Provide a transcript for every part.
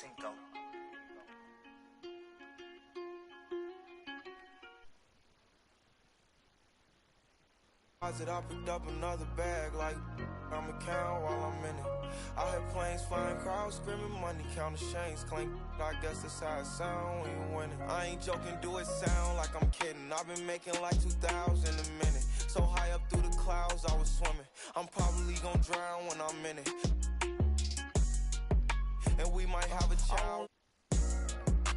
Cinco. I picked up another bag like I'ma count while I'm in it. I hear planes flying, crowds screaming, money counting, chains clink. I guess that's how it sound when you winning. I ain't joking, do it sound like I'm kidding. I've been making like 2,000 a minute. So high up through the clouds, I was swimming. I'm probably gonna drown when I'm in it. And we might have a child.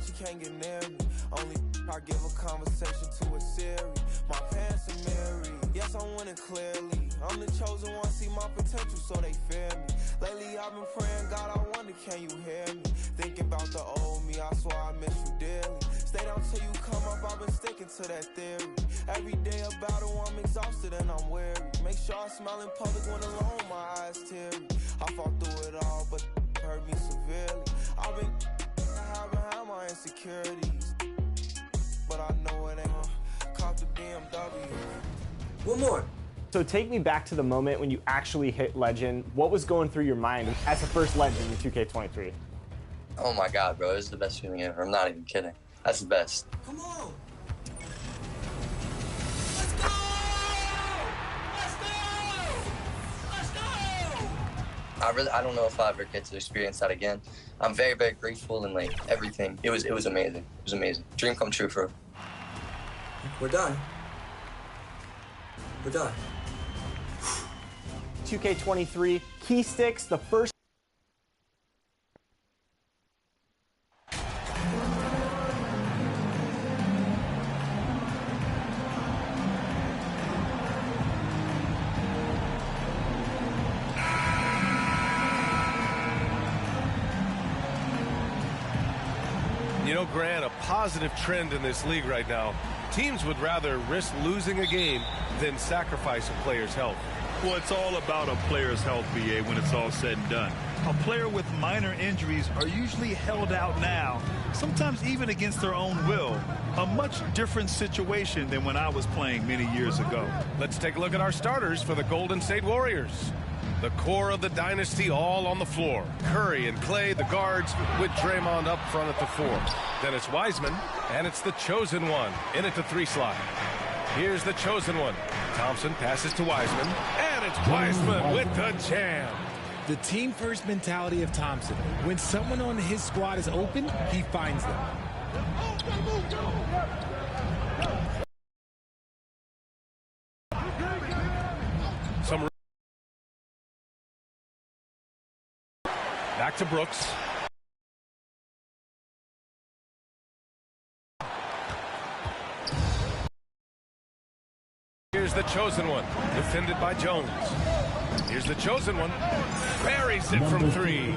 She can't get near me. Only I give a conversation to a Siri. My pants are mirrored. Yes, I'm winning clearly. I'm the chosen one, see my potential, so they fear me. Lately, I've been praying, God, I wonder, can you hear me? Thinking about the old me, I swear I miss you dearly. Stay down till you come up, I've been sticking to that theory. Every day a battle, I'm exhausted and I'm weary. Make sure I smile in public when alone, my eyes teary. I fought through it all, but it hurt me severely. I've been behind my insecurities, but I know it ain't gonna cop the BMW. One more. So take me back to the moment when you actually hit Legend. What was going through your mind as the first Legend in 2K23? Oh my God, bro, this is the best feeling ever. I'm not even kidding. That's the best. Come on. I don't know if I ever get to experience that again. I'm very, very grateful and like everything. It was amazing. It was amazing. Dream come true for real. We're done. We're done. 2K23 key sticks, the first. You know, Grant, a positive trend in this league right now. Teams would rather risk losing a game than sacrifice a player's health. Well, it's all about a player's health, BA, when it's all said and done. A player with minor injuries are usually held out now, sometimes even against their own will. A much different situation than when I was playing many years ago. Let's take a look at our starters for the Golden State Warriors. The core of the dynasty all on the floor. Curry and Clay, the guards, with Draymond up front at the 4. Then it's Wiseman, and it's the chosen one in at the 3 slot. Here's the chosen one. Thompson passes to Wiseman, and it's Wiseman with the jam. The team-first mentality of Thompson. When someone on his squad is open, he finds them. Back to Brooks. Here's the chosen one, defended by Jones. Here's the chosen one, buries it from 3.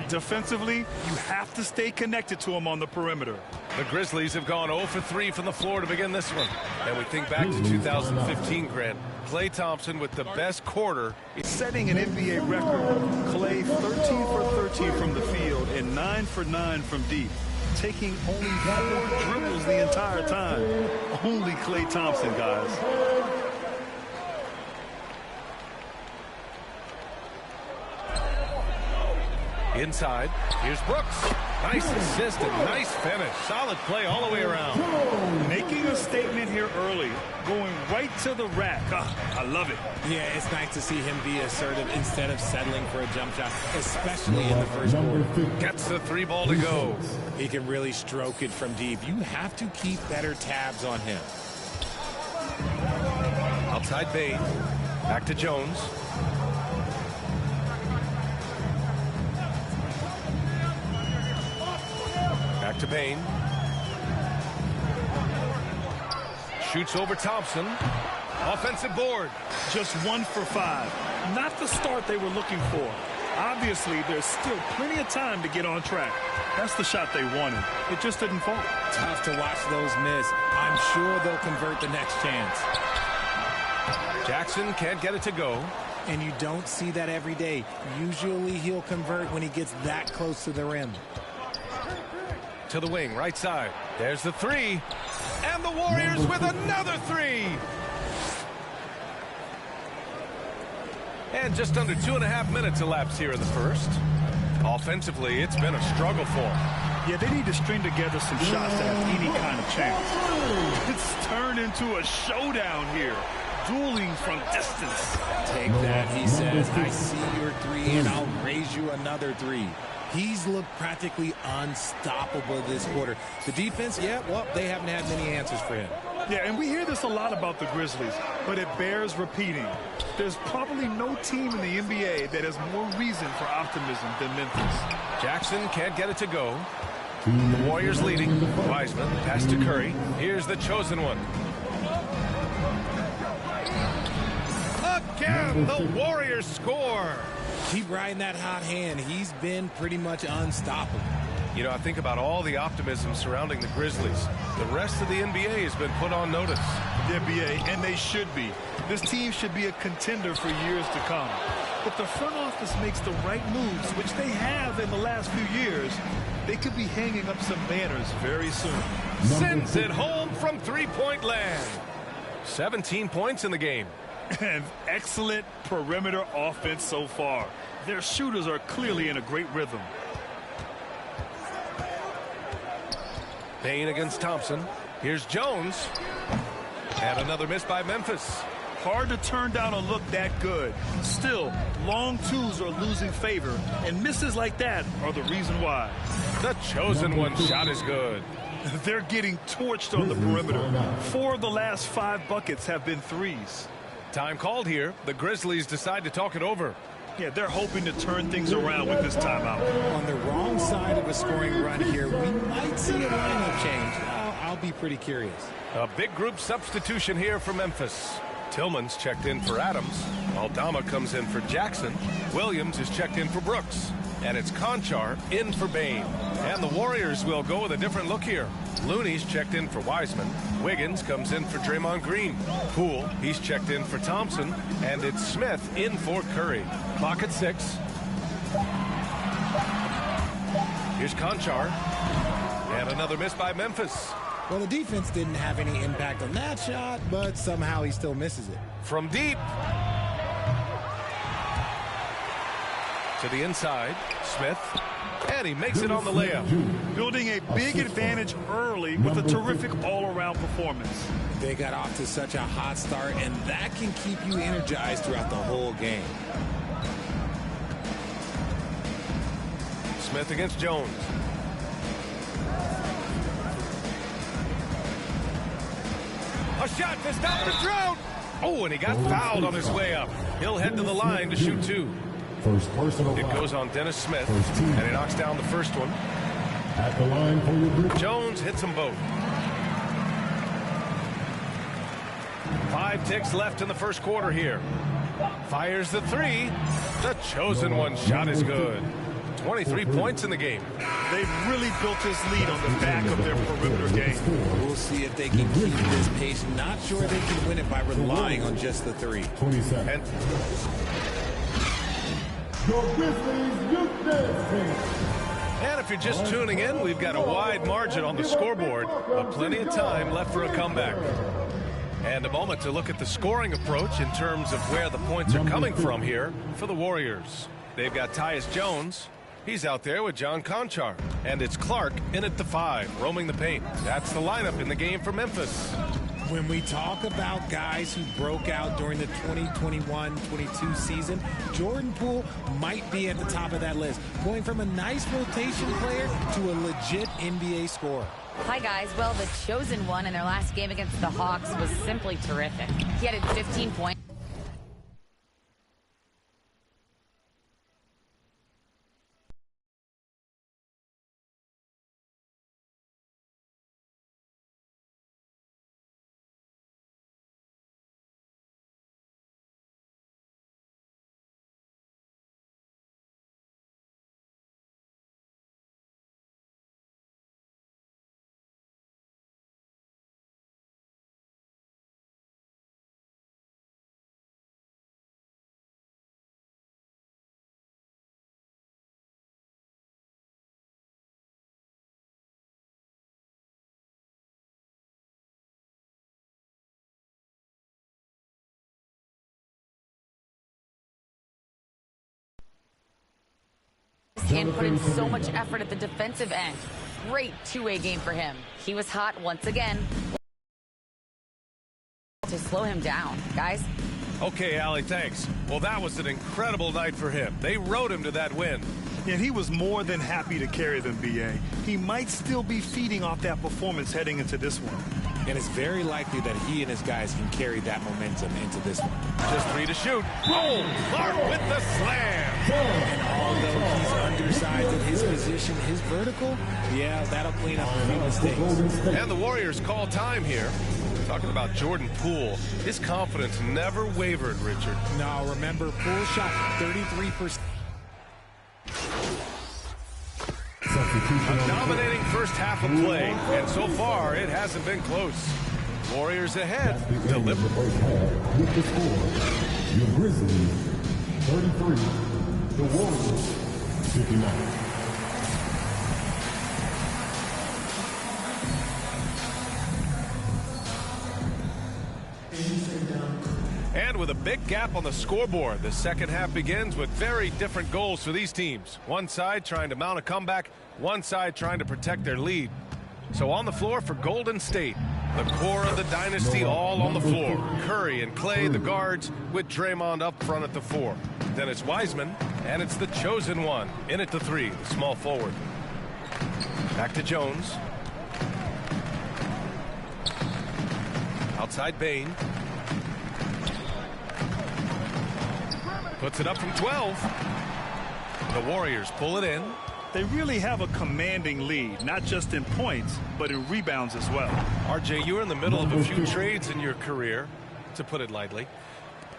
Defensively, you have to stay connected to him on the perimeter. The Grizzlies have gone 0 for 3 from the floor to begin this one. And we think back to 2015, Grant. Klay Thompson with the best quarter. Setting an NBA record, Klay 13 for 13 from the field and 9 for 9 from deep. Taking only 4 dribbles the entire time. Only Klay Thompson, guys. Inside, here's Brooks. Nice assist and nice finish. Solid play all the way around. Making a statement here early. Going right to the rack. I love it. Yeah, it's nice to see him be assertive instead of settling for a jump shot, especially in the first quarter. Gets the 3 ball to go. He can really stroke it from deep. You have to keep better tabs on him. Outside Bane. Back to Jones. Back to Bane. Shoots over Thompson. Offensive board. Just 1 for 5. Not the start they were looking for. Obviously, there's still plenty of time to get on track. That's the shot they wanted. It just didn't fall. Tough to watch those miss. I'm sure they'll convert the next chance. Jackson can't get it to go. And you don't see that every day. Usually he'll convert when he gets that close to the rim. To the wing, right side. There's the 3. And the Warriors with another 3. And just under 2.5 minutes elapsed here in the first. Offensively, it's been a struggle for them. Yeah, they need to string together some shots to have any kind of chance. It's turned into a showdown here. Dueling from distance. Take that, he says. I see your three, and I'll raise you another three. He's looked practically unstoppable this quarter. The defense, yeah, well, they haven't had many answers for him. Yeah, and we hear this a lot about the Grizzlies, but it bears repeating. There's probably no team in the NBA that has more reason for optimism than Memphis. Jackson can't get it to go. The Warriors leading. Wiseman pass to Curry. Here's the chosen one. Again, the Warriors score. Keep riding that hot hand. He's been pretty much unstoppable. You know, I think about all the optimism surrounding the Grizzlies. The rest of the NBA has been put on notice. The NBA, and they should be. This team should be a contender for years to come. If the front office makes the right moves, which they have in the last few years, they could be hanging up some banners very soon. Sends it home from three-point land. 17 points in the game. And excellent perimeter offense so far. Their shooters are clearly in a great rhythm. Payne against Thompson. Here's Jones. And another miss by Memphis. Hard to turn down a look that good. Still, long twos are losing favor, and misses like that are the reason why. The chosen one shot is good. They're getting torched on the perimeter. 4 of the last 5 buckets have been threes. Time called here. The Grizzlies decide to talk it over. Yeah, they're hoping to turn things around with this timeout. On the wrong side of a scoring run here, we might see a lineup change. I'll be pretty curious. A big group substitution here for Memphis. Tillman's checked in for Adams. Aldama comes in for Jackson. Williams is checked in for Brooks. And it's Conchar in for Bane. And the Warriors will go with a different look here. Looney's checked in for Wiseman. Wiggins comes in for Draymond Green. Poole, he's checked in for Thompson. And it's Smith in for Curry. Clock at 6. Here's Conchar. And another miss by Memphis. Well, the defense didn't have any impact on that shot, but somehow he still misses it. From deep. To the inside, Smith, and he makes it on the layup. Building a big advantage early with a terrific all-around performance. They got off to such a hot start, and that can keep you energized throughout the whole game. Smith against Jones. A shot to stop the drought. Oh, and he got fouled on his way up. He'll head to the line to shoot 2. First personal. It goes on Dennis Smith, and he knocks down the first one. At the line for your group. Jones hits them both. 5 ticks left in the first quarter here. Fires the 3. The chosen one shot is good. 23 points in the game. They've really built this lead on the back of their perimeter game. We'll see if they can keep this pace. Not sure they can win it by relying on just the 3. 27. And Your Grizzlies Youth Dance Team. And if you're just tuning in, we've got a wide margin on the scoreboard, but plenty of time left for a comeback. And a moment to look at the scoring approach in terms of where the points are coming from here for the Warriors. They've got Tyus Jones. He's out there with John Conchar. And it's Clark in at the 5, roaming the paint. That's the lineup in the game for Memphis. When we talk about guys who broke out during the 2021-22 season, Jordan Poole might be at the top of that list, going from a nice rotation player to a legit NBA scorer. Hi, guys. Well, the chosen one in their last game against the Hawks was simply terrific. He had 15 points. and put in so much effort at the defensive end. Great two-way game for him. He was hot once again. To slow him down, guys. Okay, Allie, thanks. Well, that was an incredible night for him. They rode him to that win. And he was more than happy to carry them, B.A. He might still be feeding off that performance heading into this one. And it's very likely that he and his guys can carry that momentum into this one. Just 3 to shoot. Boom! Clark with the slam. And although he's undersized at his position, his vertical, yeah, that'll clean up a few mistakes. And the Warriors call time here. Talking about Jordan Poole, his confidence never wavered, Richard. No, remember, Poole shot 33%. A dominating first half of play, and so far it hasn't been close. Warriors ahead. Deliver. With the score, your Grizzlies 33, the Warriors 59. And with a big gap on the scoreboard, the second half begins with very different goals for these teams. One side trying to mount a comeback, one side trying to protect their lead. So on the floor for Golden State, the core of the dynasty all on the floor. Curry and Clay, the guards, with Draymond up front at the 4. Then it's Wiseman, and it's the chosen one in at the 3, the small forward. Back to Jones. Outside Bane. Puts it up from 12. The Warriors pull it in. They really have a commanding lead, not just in points, but in rebounds as well. RJ, you were in the middle of a few trades in your career, to put it lightly.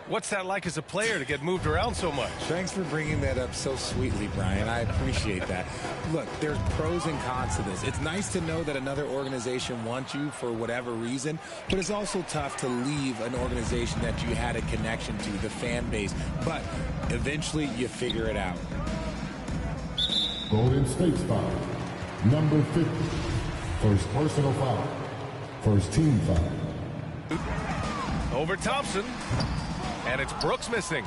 What's that like as a player to get moved around so much? Thanks for bringing that up so sweetly, Brian. I appreciate that. Look, there's pros and cons to this. It's nice to know that another organization wants you for whatever reason, but it's also tough to leave an organization that you had a connection to, the fan base. But eventually you figure it out. Golden State's foul. Number 50. First personal foul. First team foul. Over Thompson. And it's Brooks missing.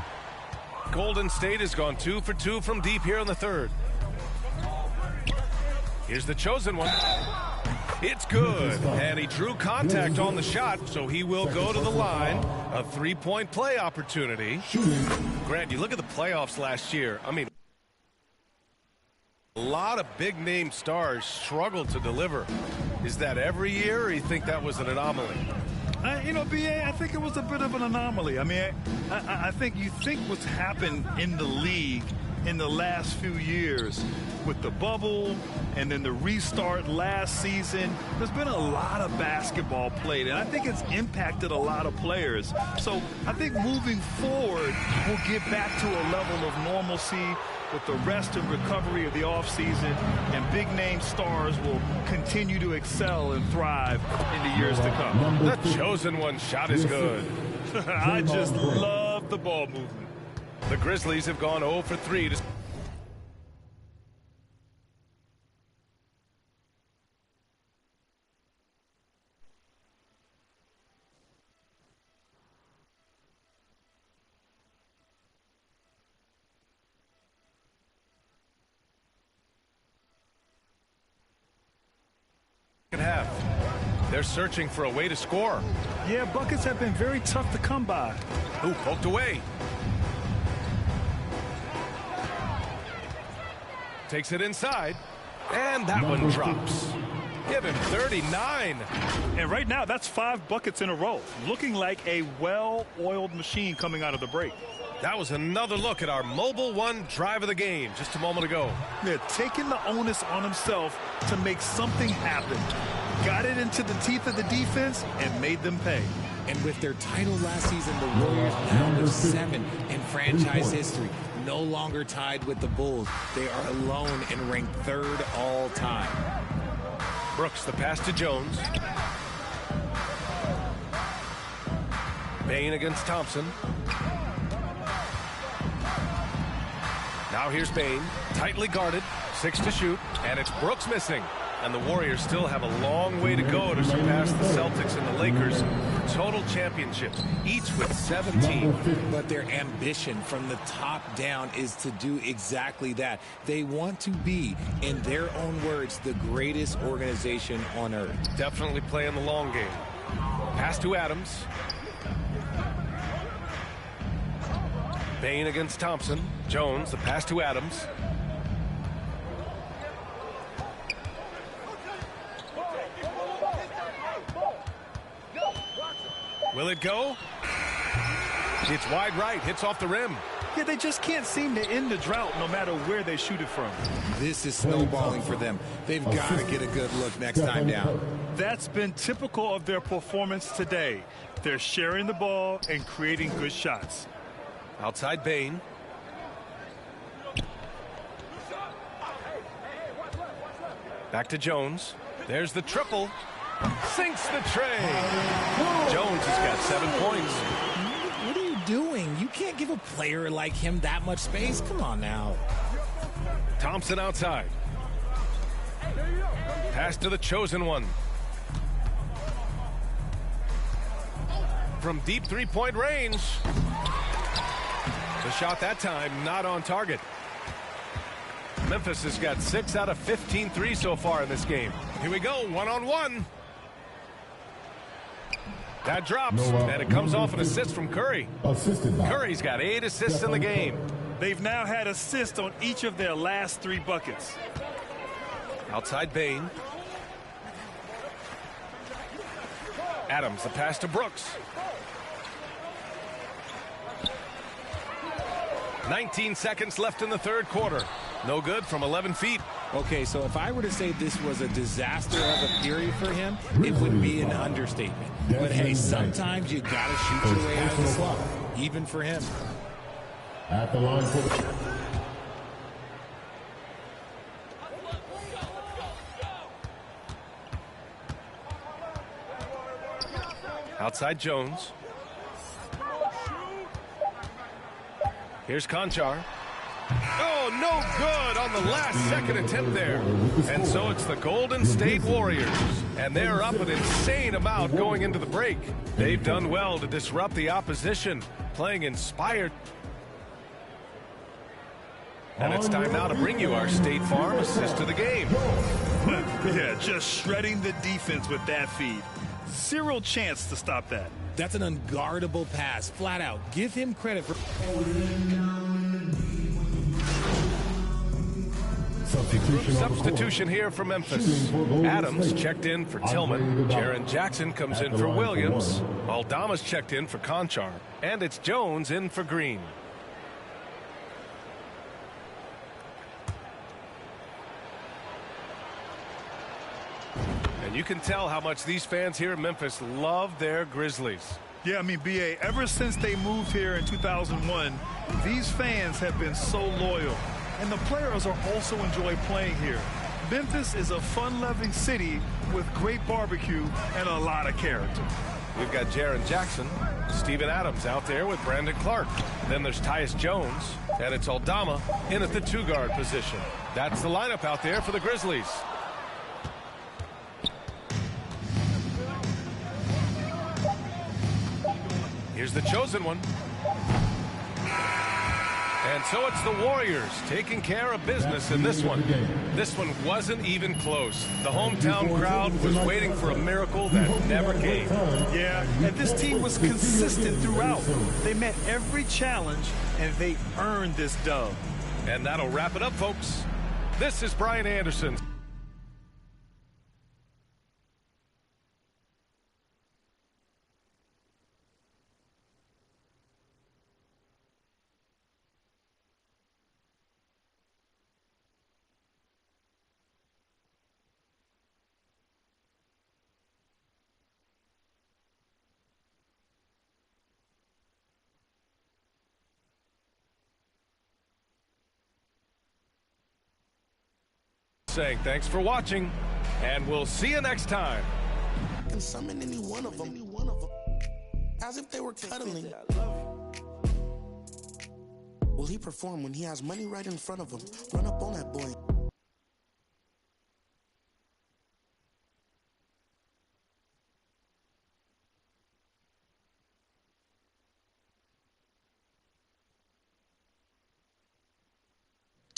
Golden State has gone 2 for 2 from deep here in the third. Here's the chosen one. It's good. And he drew contact on the shot, so he will go to the line. A 3-point play opportunity. Grant, you look at the playoffs last year. I mean, a lot of big-name stars struggled to deliver. Is that every year, or you think that was an anomaly? You know, B.A., I think it was a bit of an anomaly. I mean, I think you think what's happened in the league in the last few years with the bubble and then the restart last season, there's been a lot of basketball played, and I think it's impacted a lot of players. So I think moving forward, we'll get back to a level of normalcy with the rest and recovery of the offseason, and big-name stars will continue to excel and thrive in the years to come. The chosen one shot is good. I just love the ball movement. The Grizzlies have gone 0 for 3 to... half. They're searching for a way to score. Yeah, buckets have been very tough to come by. Ooh, poked away. Takes it inside, and that one drops. Give him 39. And right now, that's 5 buckets in a row. Looking like a well-oiled machine coming out of the break. That was another look at our Mobile One drive of the game just a moment ago. Yeah, taking the onus on himself to make something happen. Got it into the teeth of the defense and made them pay. And with their title last season, the Warriors now have 7 in franchise history. No longer tied with the Bulls. They are alone and ranked 3rd all time. Brooks, the pass to Jones. Bane against Thompson. Now here's Bane, tightly guarded, 6 to shoot, and it's Brooks missing. And the Warriors still have a long way to go to surpass the Celtics and the Lakers for total championships, each with 17. But their ambition from the top down is to do exactly that. They want to be, in their own words, the greatest organization on earth. Definitely playing the long game. Pass to Adams. Bane against Thompson. Jones, the pass to Adams. Will it go? It's wide right, hits off the rim. Yeah, they just can't seem to end the drought no matter where they shoot it from. This is snowballing for them. They've got to get a good look next time down. That's been typical of their performance today. They're sharing the ball and creating good shots. Outside Bane. Back to Jones. There's the triple. Sinks the tray. Jones has got 7 points. What are you doing? You can't give a player like him that much space. Come on now. Thompson outside. Pass to the chosen one. From deep three-point range. The shot that time not on target. Memphis has got 6 out of 15 threes so far in this game. Here we go, one-on-one. That drops, and it comes off an assist from Curry. Curry's got 8 assists in the game. They've now had assists on each of their last 3 buckets. Outside Bane. Adams, the pass to Brooks. 19 seconds left in the third quarter. No good from 11 feet. Okay, so if I were to say this was a disaster of a period for him, it would be an understatement. But hey, sometimes you got to shoot your way out of the slump, even for him. At the line for outside Jones. Here's Conchar. Oh, no good on the last second attempt there. And so it's the Golden State Warriors. And they're up an insane amount going into the break. They've done well to disrupt the opposition, playing inspired. And it's time now to bring you our State Farm assist of the game. Yeah, just shredding the defense with that feed. Zero chance to stop that. That's an unguardable pass, flat out. Give him credit for... Substitution here for Memphis. Adams checked in for Tillman. Jaren Jackson comes in for Williams. Aldama's checked in for Conchar. And it's Jones in for Green. And you can tell how much these fans here in Memphis love their Grizzlies. Yeah, I mean, B.A., ever since they moved here in 2001, these fans have been so loyal. And the players are also enjoy playing here. Memphis is a fun-loving city with great barbecue and a lot of character. We've got Jaren Jackson, Steven Adams out there with Brandon Clark. Then there's Tyus Jones, and it's Aldama in at the 2-guard position. That's the lineup out there for the Grizzlies. Here's the chosen one. And so it's the Warriors taking care of business in this one. This one wasn't even close. The hometown crowd was waiting for a miracle that never came. Yeah, and this team was consistent throughout. They met every challenge, and they earned this dub. And that'll wrap it up, folks. This is Brian Anderson. Saying thanks for watching, and we'll see you next time. And summon any one of them, as if they were cuddling. Will he perform when he has money right in front of him? Run up on that boy.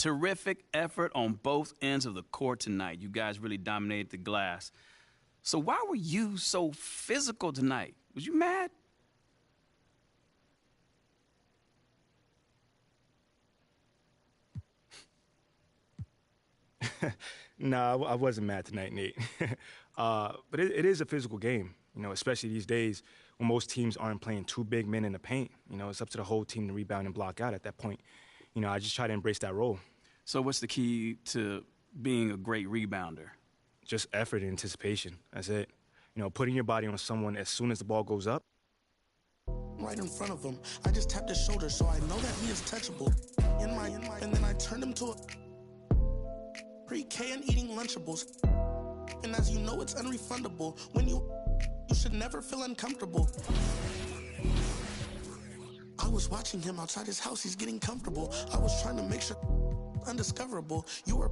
Terrific effort on both ends of the court tonight. You guys really dominated the glass. So why were you so physical tonight? Was you mad? No, I wasn't mad tonight, Nate. But it is a physical game, you know, especially these days when most teams aren't playing two big men in the paint. You know, it's up to the whole team to rebound and block out at that point. You know, I just try to embrace that role. So what's the key to being a great rebounder? Just effort and anticipation. That's it. You know, putting your body on someone as soon as the ball goes up. Right in front of him, I just tapped his shoulder so I know that he is touchable. And then I turned him to a pre-K and eating Lunchables. And as you know, it's unrefundable. When you should never feel uncomfortable. I was watching him outside his house. He's getting comfortable. I was trying to make sure undiscoverable. You were.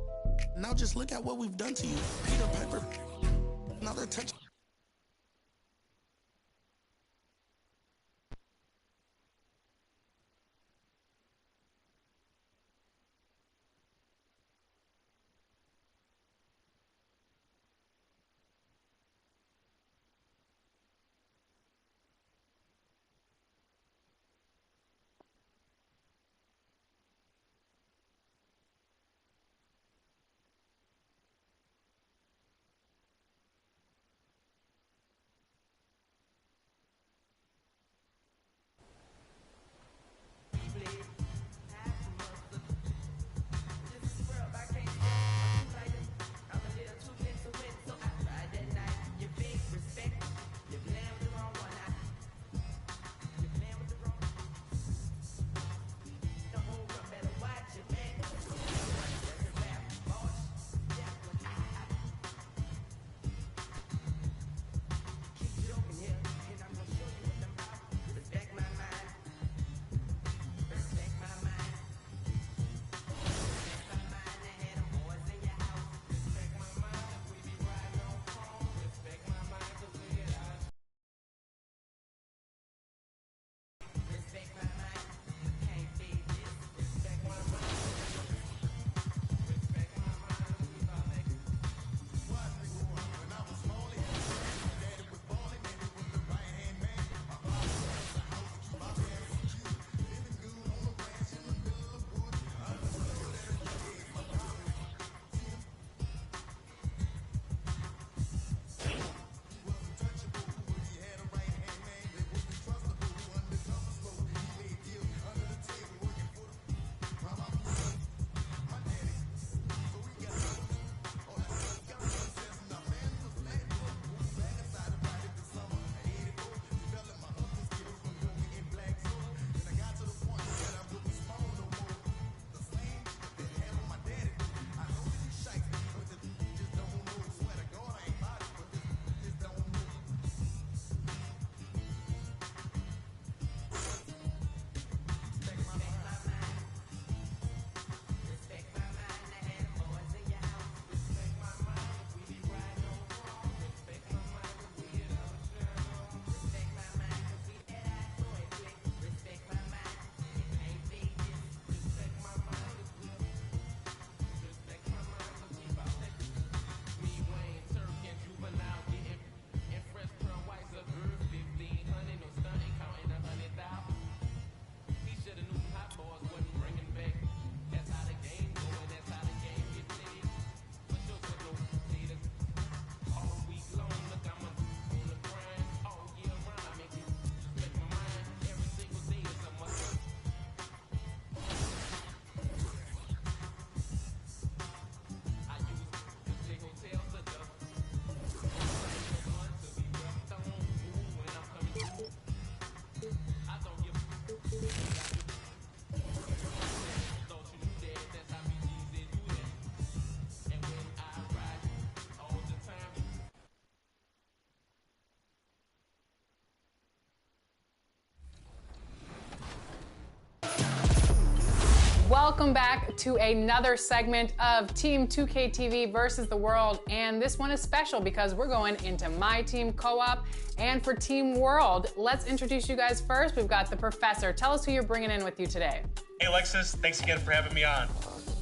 Now just look at what we've done to you. Peter Piper. Now they're touching. Welcome back to another segment of Team 2K TV versus the world, and this one is special because we're going into My Team Co-op. And for Team World, let's introduce you guys first. We've got the Professor. Tell us who you're bringing in with you today. Hey Alexis, thanks again for having me on.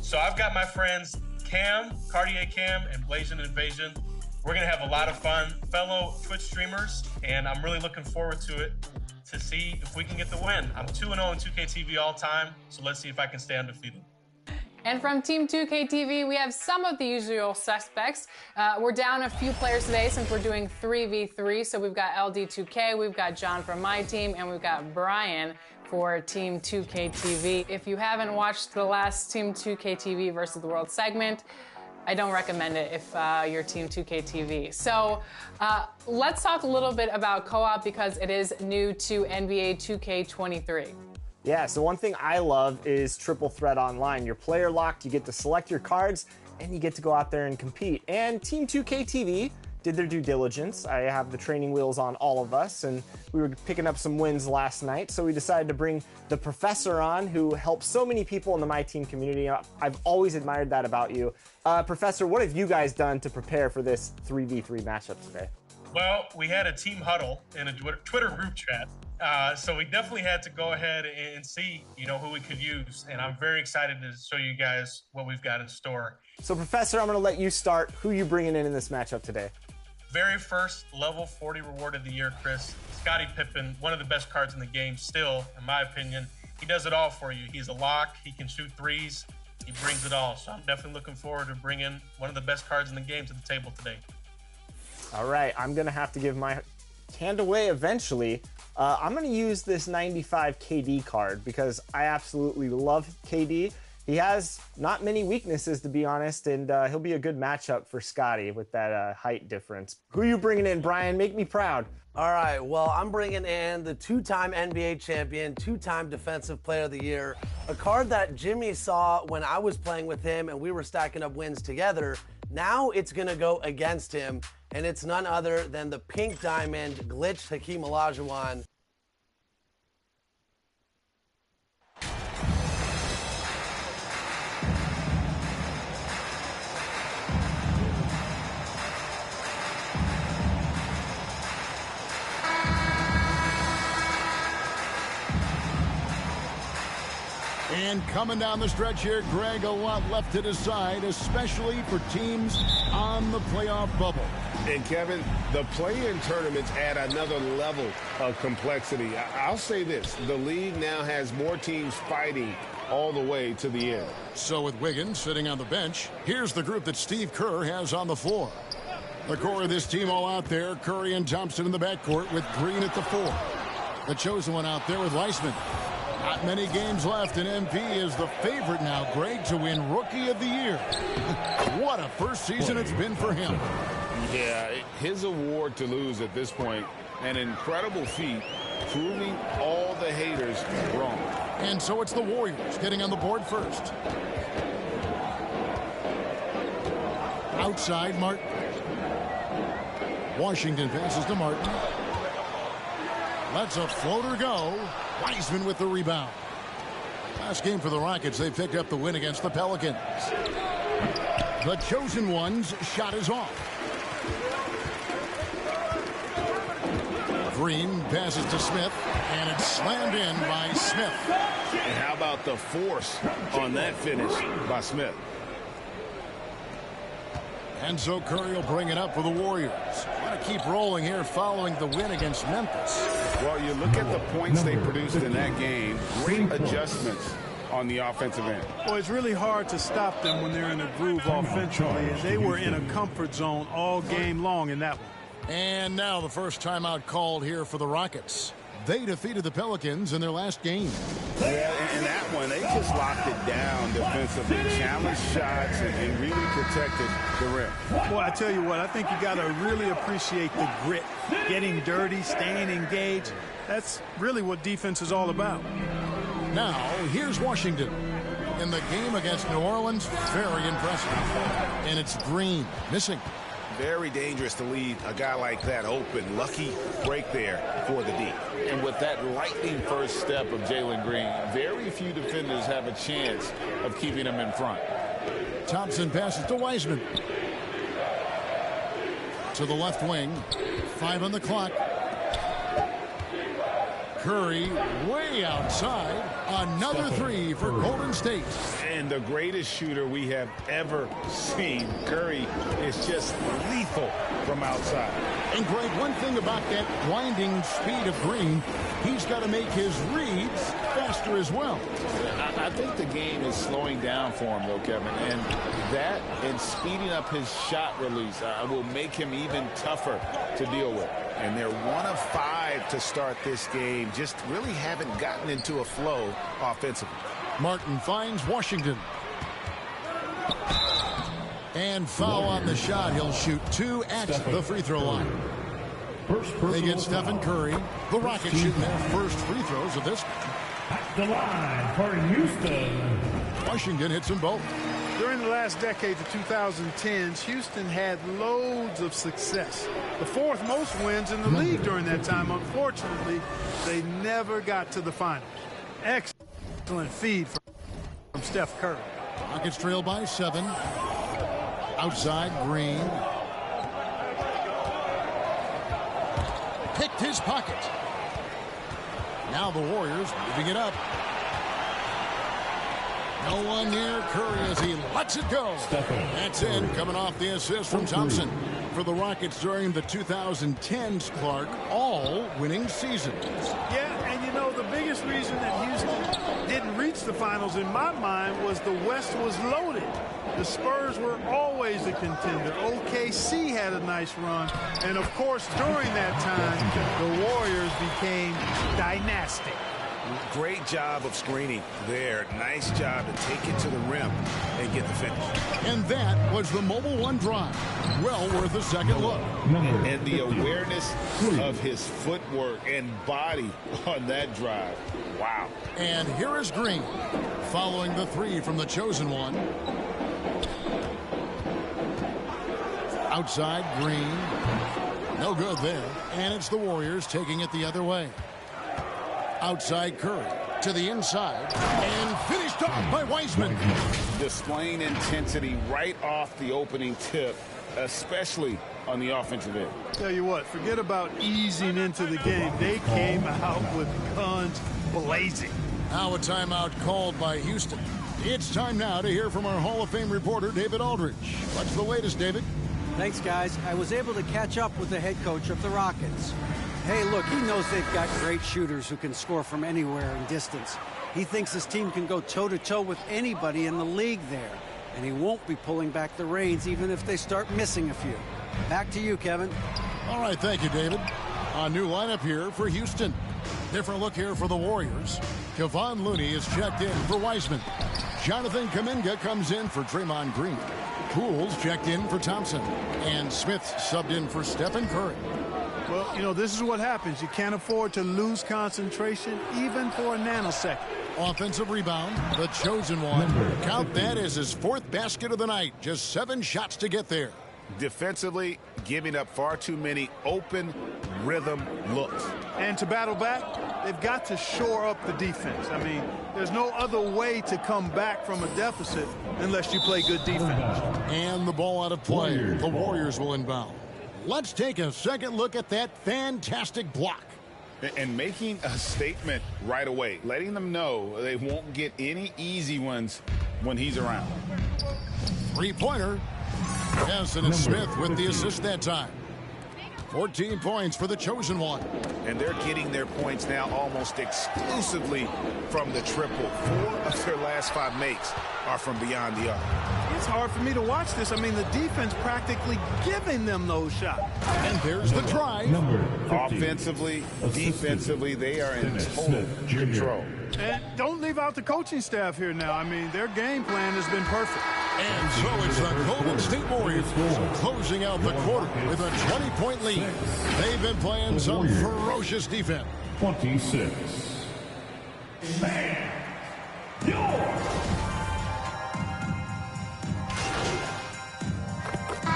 So I've got my friends Cam, Cartier Cam, and Blazing Invasion. We're going to have a lot of fun, fellow Twitch streamers, and I'm really looking forward to it to see if we can get the win. I'm 2-0 in 2K TV all time, so let's see if I can stay undefeated. And from Team 2K TV, we have some of the usual suspects. We're down a few players today since we're doing 3v3. So we've got LD2K, we've got John from my team, and we've got Brian for Team 2K TV. If you haven't watched the last Team 2K TV versus the World segment, I don't recommend it if you're Team 2K TV. So let's talk a little bit about co-op because it is new to NBA 2K23. Yeah, so one thing I love is Triple Threat Online. You're player locked, you get to select your cards, and you get to go out there and compete. And Team 2K TV did their due diligence. I have the training wheels on all of us, and we were picking up some wins last night, so we decided to bring the Professor on, who helps so many people in the My Team community. I've always admired that about you. Professor, what have you guys done to prepare for this 3v3 matchup today? Well, we had a team huddle in a Twitter group chat. So we definitely had to go ahead and see, who we could use. And I'm very excited to show you guys what we've got in store. So, Professor, I'm going to let you start. Who are you bringing in this matchup today? Very first level 40 reward of the year, Chris. Scottie Pippen, one of the best cards in the game still, in my opinion. He does it all for you. He's a lock. He can shoot threes. He brings it all. So I'm definitely looking forward to bringing one of the best cards in the game to the table today. All right, I'm going to have to give my hand away eventually. I'm going to use this 95 KD card because I absolutely love KD. He has not many weaknesses, to be honest, and he'll be a good matchup for Scottie with that height difference. Who are you bringing in, Brian? Make me proud. All right, well, I'm bringing in the two-time NBA champion, two-time Defensive Player of the Year, a card that Jimmy saw when I was playing with him and we were stacking up wins together. Now it's going to go against him, and it's none other than the Pink Diamond Glitch Hakeem Olajuwon. And coming down the stretch here, Greg, a lot left to decide, especially for teams on the playoff bubble. And Kevin, the play-in tournaments add another level of complexity. I'll say this, the league now has more teams fighting all the way to the end. So with Wiggins sitting on the bench, here's the group that Steve Kerr has on the floor. The core of this team all out there, Curry and Thompson in the backcourt with Green at the 4. The chosen one out there with Weissman. Not many games left, and MP is the favorite now, Greg, to win Rookie of the Year. What a first season it's been for him. Yeah, his award to lose at this point, an incredible feat, proving all the haters wrong. And so it's the Warriors getting on the board first. Outside, Martin. Washington passes to Martin. Lets a floater go. Wiseman with the rebound. Last game for the Rockets, they picked up the win against the Pelicans. The chosen one's shot is off. Green passes to Smith, and it's slammed in by Smith. And how about the force on that finish by Smith? And so Curry will bring it up for the Warriors. Want to keep rolling here following the win against Memphis. Well, you look at the points they produced in that game. Great adjustments on the offensive end. Well, it's really hard to stop them when they're in a groove offensively, and they were in a comfort zone all game long in that one. And now the first timeout called here for the Rockets. They defeated the Pelicans in their last game. Yeah, in that one, they just locked it down defensively, challenged shots, and really protected the rim. Well, I tell you what, I think you got to really appreciate the grit, getting dirty, staying engaged. That's really what defense is all about. Now, here's Washington. In the game against New Orleans, very impressive. And it's Green missing. Very dangerous to leave a guy like that open. Lucky break there for the D. And with that lightning first step of Jalen Green, very few defenders have a chance of keeping him in front. Thompson passes to Wiseman. To the left wing. 5 on the clock. Curry way outside. Another three for Golden State. And the greatest shooter we have ever seen. Curry is just lethal from outside. And Greg, one thing about that blinding speed of Green, he's got to make his reads faster as well. I think the game is slowing down for him, though, Kevin. And that and speeding up his shot release will make him even tougher to deal with. And they're 1 of 5 to start this game. Just really haven't gotten into a flow offensively. Martin finds Washington. And foul on the shot. He'll shoot 2 at the free throw line. They get Stephen Curry. The Rockets shooting their first free throws of this. At the line for Houston. Washington hits them both. During the last decade, the 2010s, Houston had loads of success. The 4th most wins in the league during that time. Unfortunately, they never got to the finals. Excellent feed from Steph Curry. Rockets trail by 7. Outside, Green. Picked his pocket. Now the Warriors moving it up. No one near Curry as he lets it go. That's in, coming off the assist from Thompson. For the Rockets during the 2010s, Clark, all winning seasons. Yeah, and you know, the biggest reason that Houston didn't reach the finals in my mind was the West was loaded. The Spurs were always a contender. OKC had a nice run. And, of course, during that time, the Warriors became dynastic. Great job of screening there. Nice job to take it to the rim and get the finish. And that was the Mobile One drive. Well worth a second look. And the awareness of his footwork and body on that drive. Wow. And here is Green following the 3 from the chosen one. Outside, Green. No good there. And it's the Warriors taking it the other way. Outside, Curry to the inside and finished off by Wiseman. Displaying intensity right off the opening tip, especially on the offensive end. Tell you what, forget about easing into the game. They came out with guns blazing. Now a timeout called by Houston. It's time now to hear from our Hall of Fame reporter, David Aldridge. What's the latest, David? Thanks, guys. I was able to catch up with the head coach of the Rockets. Hey, look, he knows they've got great shooters who can score from anywhere in distance. He thinks his team can go toe-to-toe with anybody in the league there. And he won't be pulling back the reins even if they start missing a few. Back to you, Kevin. All right, thank you, David. A new lineup here for Houston. Different look here for the Warriors. Kevon Looney is checked in for Wiseman. Jonathan Kuminga comes in for Draymond Green. Poole's checked in for Thompson. And Smith subbed in for Stephen Curry. Well, you know, this is what happens. You can't afford to lose concentration even for a nanosecond. Offensive rebound, the chosen one. Count that as his 4th basket of the night. Just 7 shots to get there. Defensively, giving up far too many open rhythm looks. And to battle back, they've got to shore up the defense. I mean, there's no other way to come back from a deficit unless you play good defense. And the ball out of play. The Warriors will inbound. Let's take a second look at that fantastic block. And making a statement right away, letting them know they won't get any easy ones when he's around. 3-pointer. Yes, and it's Smith with the assist that time. 14 points for the chosen one. And they're getting their points now almost exclusively from the triple. 4 of their last 5 makes are from beyond the arc. It's hard for me to watch this. I mean, the defense practically giving them those shots. And there's the try. Offensively, defensively, they are in total control. And don't leave out the coaching staff here now. I mean, their game plan has been perfect. And so it's the Golden State Warriors closing out the quarter with a 20-point lead. They've been playing some ferocious defense. 26.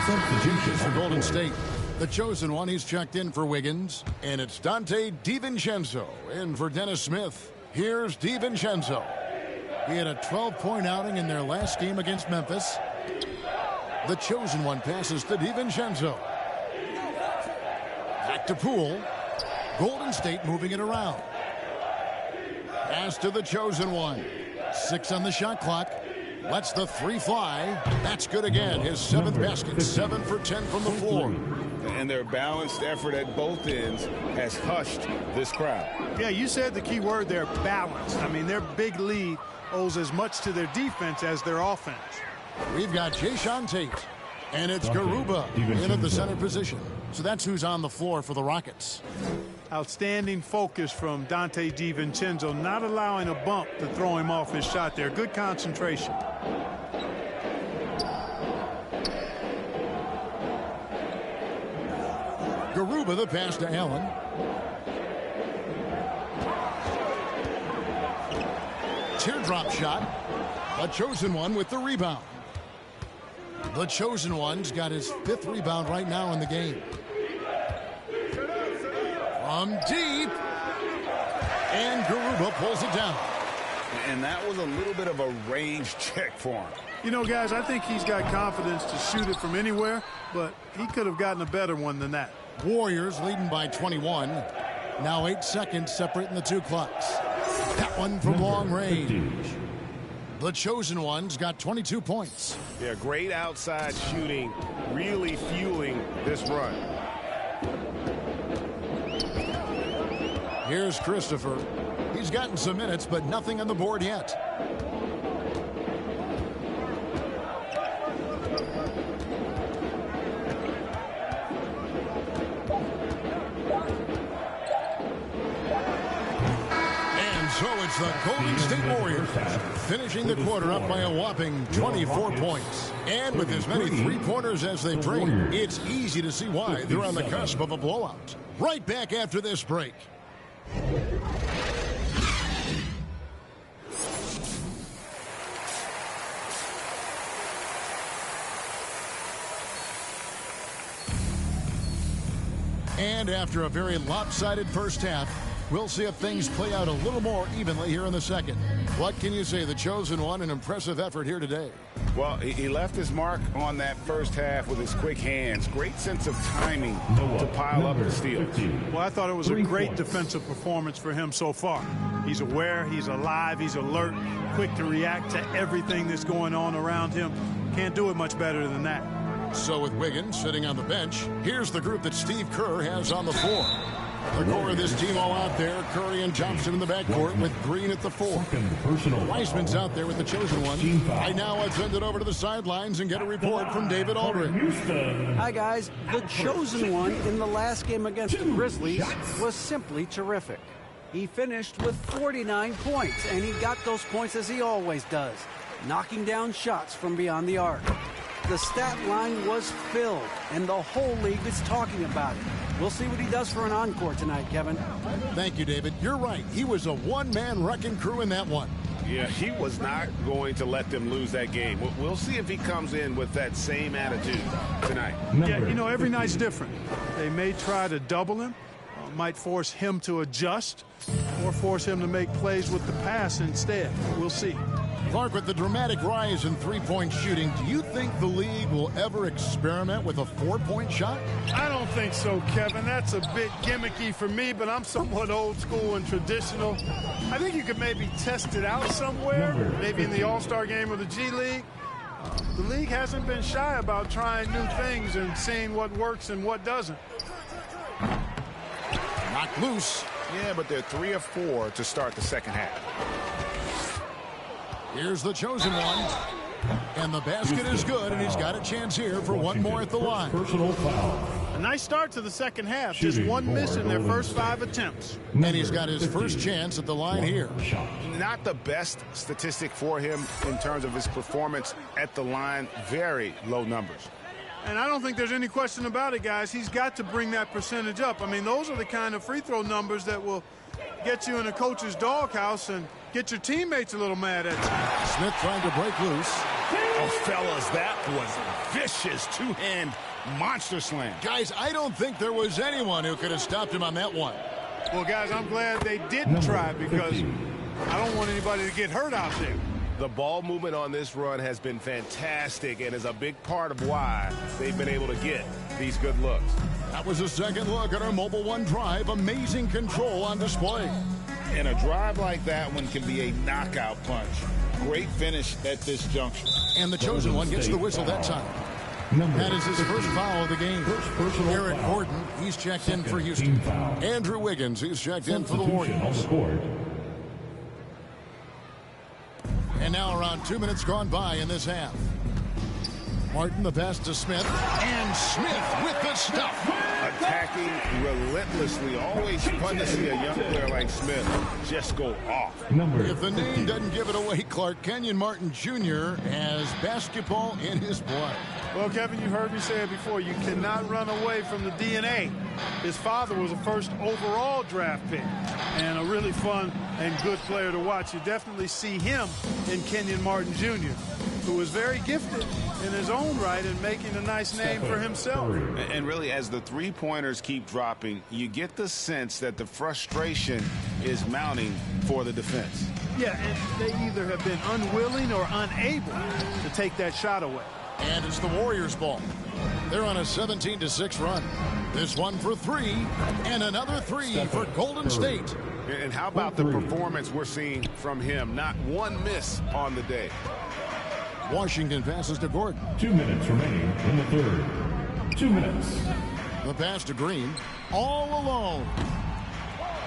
Substitutions for Golden State. The chosen one, he's checked in for Wiggins. And it's Dante DiVincenzo in for Dennis Smith. Here's DiVincenzo. He had a 12-point outing in their last game against Memphis. The chosen one passes to DiVincenzo. Back to Poole. Golden State moving it around. Pass to the chosen one. 6 on the shot clock. Lets the 3 fly. That's good again. His 7th basket. 7 for 10 from the floor. And their balanced effort at both ends has hushed this crowd. Yeah, you said the key word there, balanced. I mean, their big lead owes as much to their defense as their offense. We've got Jae'Sean Tate. And it's Garuba in at the center position. So that's who's on the floor for the Rockets. Outstanding focus from Dante DiVincenzo, not allowing a bump to throw him off his shot there. Good concentration. Garuba, the pass to Allen. Teardrop shot. A chosen one with the rebound. The chosen one's got his 5th rebound right now in the game. From deep. And Garuba pulls it down. And that was a little bit of a range check for him. You know, guys, I think he's got confidence to shoot it from anywhere, but he could have gotten a better one than that. Warriors leading by 21. Now 8 seconds separating the 2 clocks. That one from long range. The chosen one's got 22 points. Yeah, great outside shooting, really fueling this run. Here's Christopher. He's gotten some minutes, but nothing on the board yet. So it's the Golden State Warriors finishing the quarter up by a whopping 24 points. And with as many three-pointers as they bring, it's easy to see why they're on the cusp of a blowout. Right back after this break. And after a very lopsided first half, we'll see if things play out a little more evenly here in the second. What can you say? The chosen one, an impressive effort here today. Well, he left his mark on that first half with his quick hands. Great sense of timing to pile up the steals. Well, I thought it was a great defensive performance for him so far. He's aware, he's alive, he's alert, quick to react to everything that's going on around him. Can't do it much better than that. So with Wiggins sitting on the bench, here's the group that Steve Kerr has on the floor. The core of this team all out there. Curry and Thompson in the backcourt with Green at the 4. Wiseman's out there with the chosen one. I now will send it over to the sidelines and get a report from David Aldridge. Hi, guys. The chosen one in the last game against the Grizzlies was simply terrific. He finished with 49 points, and he got those points as he always does, knocking down shots from beyond the arc. The stat line was filled, and the whole league is talking about it. We'll see what he does for an encore tonight, Kevin. Thank you, David. You're right. He was a one-man wrecking crew in that one. Yeah, he was not going to let them lose that game. We'll see if he comes in with that same attitude tonight. Yeah, you know, every night's different. They may try to double him, might force him to adjust, or force him to make plays with the pass instead. We'll see. Clark, with the dramatic rise in three-point shooting, do you think the league will ever experiment with a four-point shot? I don't think so, Kevin. That's a bit gimmicky for me, but I'm somewhat old school and traditional. I think you could maybe test it out somewhere, maybe in the All-Star game or the G League. The league hasn't been shy about trying new things and seeing what works and what doesn't. Knocked loose. Yeah, but they're 3 of 4 to start the second half. Here's the chosen one. And the basket is good, and he's got a chance here for one more at the line. A nice start to the second half. Just one miss in their first 5 attempts. And he's got his first chance at the line here. Not the best statistic for him in terms of his performance at the line. Very low numbers. And I don't think there's any question about it, guys. He's got to bring that percentage up. I mean, those are the kind of free throw numbers that will get you in a coach's doghouse and get your teammates a little mad at you. Smith trying to break loose. Oh, fellas, that was vicious two-hand monster slam. Guys, I don't think there was anyone who could have stopped him on that one. Well, guys, I'm glad they didn't try because I don't want anybody to get hurt out there. The ball movement on this run has been fantastic and is a big part of why they've been able to get these good looks. That was a second look at our Mobile One drive. Amazing control on display. And a drive like that one can be a knockout punch. Great finish at this juncture. And the chosen one gets the whistle that time. That is his first foul of the game. Eric Gordon, he's checked in for Houston. Andrew Wiggins, he's checked in for the Warriors. And now around 2 minutes gone by in this half. Martin, the pass to Smith. And Smith with the stuff. Attacking relentlessly. Always fun to see a young player like Smith just go off. If the name doesn't give it away, Clark, Kenyon Martin Jr. has basketball in his blood. Well, Kevin, you've heard me say it before. You cannot run away from the DNA. His father was a first overall draft pick and a really fun and good player to watch. You definitely see him in Kenyon Martin Jr., who is very gifted in his own right and making a nice name for himself. And really, as the three-pointers keep dropping, you get the sense that the frustration is mounting for the defense. Yeah, and they either have been unwilling or unable to take that shot away. And it's the Warriors' ball. They're on a 17-6 run. This one for three, and another three for Golden State. And how about the performance we're seeing from him? Not one miss on the day. Washington passes to Gordon. 2 minutes remaining in the third. 2 minutes. The pass to Green, all alone.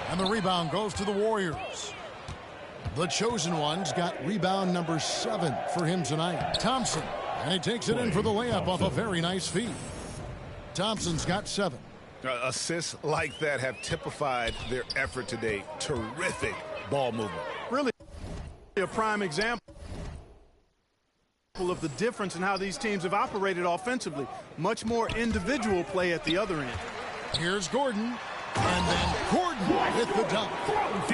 And the rebound goes to the Warriors. The chosen one's got rebound number 7 for him tonight. Thompson, and he takes it in for the layup off a very nice feed. Thompson's got 7. Assists like that have typified their effort today. Terrific ball movement. Really a prime example of the difference in how these teams have operated offensively. Much more individual play at the other end. Here's Gordon, and then Gordon with the dunk.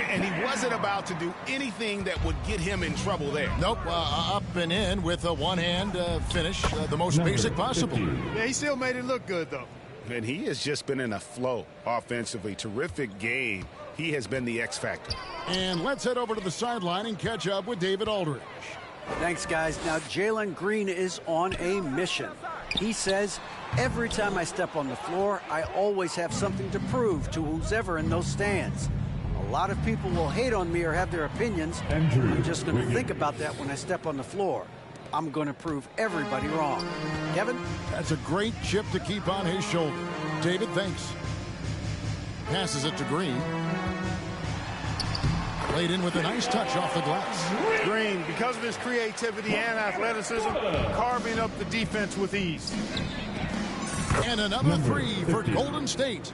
And he wasn't about to do anything that would get him in trouble there. Nope, up and in with a one-hand finish, the most basic possible. Yeah, he still made it look good, though. And he has just been in a flow offensively. Terrific game. He has been the X factor. And let's head over to the sideline and catch up with David Aldridge. Thanks, guys. Now, Jalen Green is on a mission. He says, every time I step on the floor, I always have something to prove to who's ever in those stands. A lot of people will hate on me or have their opinions. I'm just going to think about that when I step on the floor. I'm going to prove everybody wrong. Kevin? That's a great chip to keep on his shoulder. David, thanks. Passes it to Green. Played in with a nice touch off the glass. Green, because of his creativity and athleticism, carving up the defense with ease. And another three for Golden State.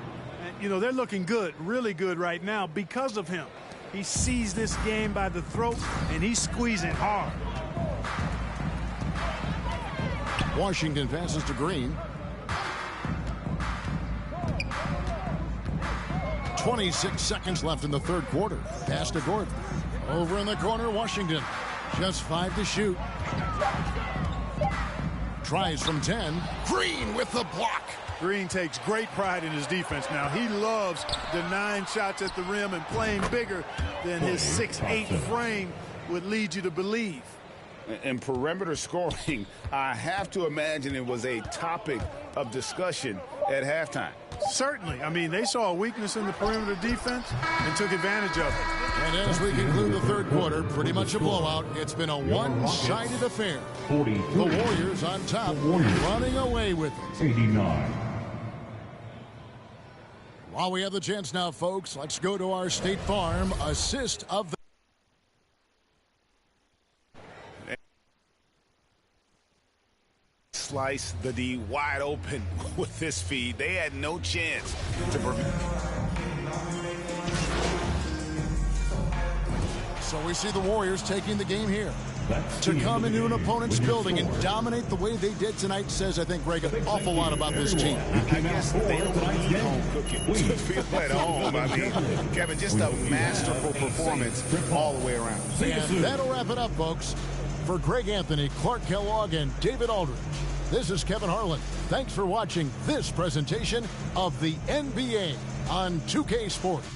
You know, they're looking good, really good right now because of him. He sees this game by the throat, and he's squeezing hard. Washington passes to Green. 26 seconds left in the third quarter. Pass to Gordon. Over in the corner, Washington. Just 5 to shoot. Tries from 10. Green with the block. Green takes great pride in his defense now. He loves denying shots at the rim and playing bigger than his 6'8" frame would lead you to believe. And perimeter scoring, I have to imagine it was a topic of discussion at halftime. Certainly. I mean, they saw a weakness in the perimeter defense and took advantage of it. And as we conclude the third quarter, pretty much a blowout. It's been a one-sided affair. The Warriors on top, running away with it. 89. While we have the chance now, folks, let's go to our State Farm assist of the Slice the D wide open with this feed. They had no chance to prevent. So we see the Warriors taking the game here. To come into an opponent's building and dominate the way they did tonight says, I think, Greg, an awful lot about this team. I guess they don't need home cooking to feel at home. I mean, Kevin, just a masterful performance all the way around. And that'll wrap it up, folks. For Greg Anthony, Clark Kellogg, and David Aldridge, this is Kevin Harlan. Thanks for watching this presentation of the NBA on 2K Sports.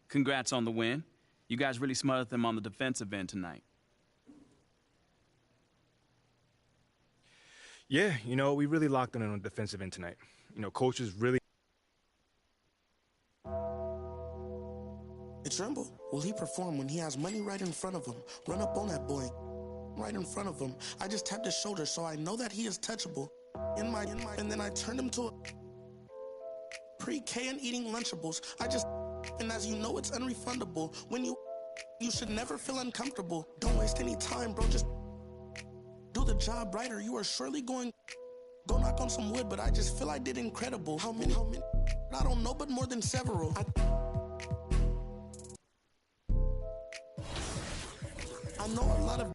Congrats on the win. You guys really smothered them on the defensive end tonight. Yeah, you know, we really locked in on the defensive end tonight. You know, coaches really... It's Rumble. Will he perform when he has money right in front of him? Run up on that boy. Right in front of him. I just tapped his shoulder, so I know that he is touchable. And then I turned him to a pre-K and eating Lunchables. And as you know, it's unrefundable. When you should never feel uncomfortable. Don't waste any time, bro. Just do the job right, or you are surely going go knock on some wood. But I just feel I did incredible. How many? I don't know, but more than several. I know a lot of